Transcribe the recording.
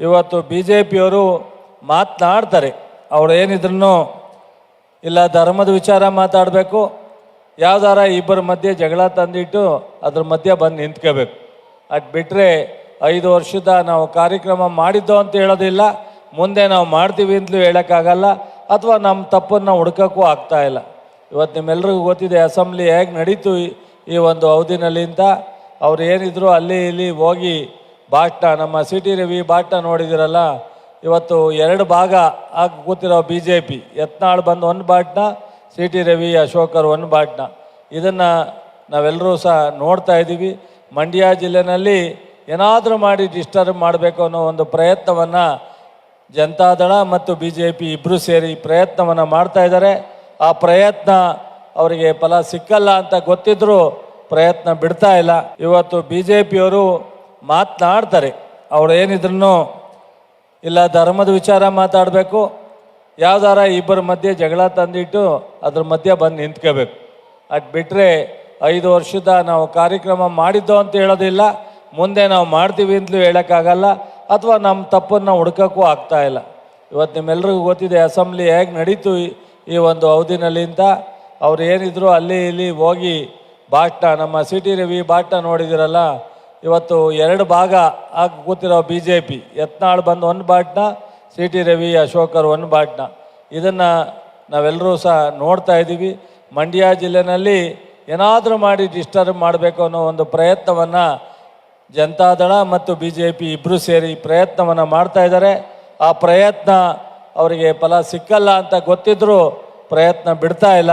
ಇವತ್ತು BJPಯವರು ಮಾತನಾಡ್ತಾರೆ, ಅವ್ರು ಏನಿದ್ರು ಇಲ್ಲ ಧರ್ಮದ ವಿಚಾರ ಮಾತಾಡಬೇಕು, ಯಾವ್ದಾರ ಇಬ್ಬರ ಮಧ್ಯೆ ಜಗಳ ತಂದಿಟ್ಟು ಅದ್ರ ಮಧ್ಯೆ ಬಂದು ನಿಂತ್ಕೋಬೇಕು. ಅದು ಬಿಟ್ಟರೆ 5 ವರ್ಷದ ನಾವು ಕಾರ್ಯಕ್ರಮ ಮಾಡಿದ್ದೋ ಅಂತ ಹೇಳೋದಿಲ್ಲ, ಮುಂದೆ ನಾವು ಮಾಡ್ತೀವಿ ಅಂತಲೂ ಹೇಳೋಕ್ಕಾಗಲ್ಲ, ಅಥವಾ ನಮ್ಮ ತಪ್ಪನ್ನು ಹುಡ್ಕೋಕ್ಕೂ ಆಗ್ತಾಯಿಲ್ಲ. ಇವತ್ತು ನಿಮ್ಮೆಲ್ರಿಗೂ ಗೊತ್ತಿದೆ ಅಸೆಂಬ್ಲಿ ಹೇಗೆ ನಡೀತು ಈ ಒಂದು ಅವಧಿನಲ್ಲಿ ಅಂತ. ಅವ್ರು ಏನಿದ್ರು ಅಲ್ಲಿ ಇಲ್ಲಿ ಹೋಗಿ ಭಾಷಣ, ನಮ್ಮ CT ರವಿ ಭಾಷಣ ನೋಡಿದಿರಲ್ಲ, ಇವತ್ತು 2 ಭಾಗ ಆಗಿ ಕೂತಿರೋ BJP, ಯತ್ನಾಳ್ ಬಂದು ಒಂದು ಭಾಷಣ, CT ರವಿ ಅಶೋಕರ್ ಒಂದು ಭಾಷಣ. ಇದನ್ನು ನಾವೆಲ್ಲರೂ ಸಹ ನೋಡ್ತಾ ಇದ್ದೀವಿ. ಮಂಡ್ಯ ಜಿಲ್ಲೆನಲ್ಲಿ ಏನಾದರೂ ಮಾಡಿ ಡಿಸ್ಟರ್ಬ್ ಮಾಡಬೇಕು ಅನ್ನೋ ಒಂದು ಪ್ರಯತ್ನವನ್ನು ಜನತಾದಳ ಮತ್ತು BJP ಇಬ್ಬರು ಸೇರಿ ಪ್ರಯತ್ನವನ್ನು ಮಾಡ್ತಾ ಇದ್ದಾರೆ. ಆ ಪ್ರಯತ್ನ ಅವರಿಗೆ ಫಲ ಸಿಕ್ಕಲ್ಲ ಅಂತ ಗೊತ್ತಿದ್ರೂ ಪ್ರಯತ್ನ ಬಿಡ್ತಾ ಇಲ್ಲ. ಇವತ್ತು BJPಯವರು ಮಾತನಾಡ್ತಾರೆ, ಅವ್ರು ಏನಿದ್ರು ಇಲ್ಲ ಧರ್ಮದ ವಿಚಾರ ಮಾತಾಡಬೇಕು, ಯಾವ್ದಾರ ಇಬ್ಬರ ಮಧ್ಯೆ ಜಗಳ ತಂದಿಟ್ಟು ಅದ್ರ ಮಧ್ಯೆ ಬಂದು ನಿಂತ್ಕೋಬೇಕು. ಅದು ಬಿಟ್ಟರೆ 5 ವರ್ಷದ ನಾವು ಕಾರ್ಯಕ್ರಮ ಮಾಡಿದ್ದೋ ಅಂತ ಹೇಳೋದಿಲ್ಲ, ಮುಂದೆ ನಾವು ಮಾಡ್ತೀವಿ ಅಂತಲೂ ಹೇಳೋಕ್ಕಾಗಲ್ಲ, ಅಥವಾ ನಮ್ಮ ತಪ್ಪನ್ನು ಹುಡ್ಕೋಕ್ಕೂ ಆಗ್ತಾಯಿಲ್ಲ. ಇವತ್ತು ನಿಮ್ಮೆಲ್ರಿಗೂ ಗೊತ್ತಿದೆ ಅಸೆಂಬ್ಲಿ ಹೇಗೆ ನಡೀತು ಈ ಒಂದು ಅವಧಿನಲ್ಲಿ ಅಂತ. ಅವ್ರು ಏನಿದ್ರು ಅಲ್ಲಿ ಇಲ್ಲಿ ಹೋಗಿ ಭಾಷಣ, ನಮ್ಮ CT ರವಿ ಭಾಷಣ ನೋಡಿದಿರಲ್ಲ, ಇವತ್ತು 2 ಭಾಗ ಆಗಿ ಕೂತಿರೋ BJP, ಯತ್ನಾಳ್ ಬಂದು ಒಂದು ಭಾಷಣ, CT ರವಿ ಅಶೋಕರ್ ಒಂದು ಭಾಷಣ. ಇದನ್ನು ನಾವೆಲ್ಲರೂ ಸಹ ನೋಡ್ತಾ ಇದ್ದೀವಿ. ಮಂಡ್ಯ ಜಿಲ್ಲೆನಲ್ಲಿ ಏನಾದರೂ ಮಾಡಿ ಡಿಸ್ಟರ್ಬ್ ಮಾಡಬೇಕು ಅನ್ನೋ ಒಂದು ಪ್ರಯತ್ನವನ್ನು ಜನತಾದಳ ಮತ್ತು BJP ಇಬ್ಬರು ಸೇರಿ ಪ್ರಯತ್ನವನ್ನು ಮಾಡ್ತಾ ಇದ್ದಾರೆ. ಆ ಪ್ರಯತ್ನ ಅವರಿಗೆ ಫಲ ಸಿಕ್ಕಲ್ಲ ಅಂತ ಗೊತ್ತಿದ್ರೂ ಪ್ರಯತ್ನ ಬಿಡ್ತಾ ಇಲ್ಲ.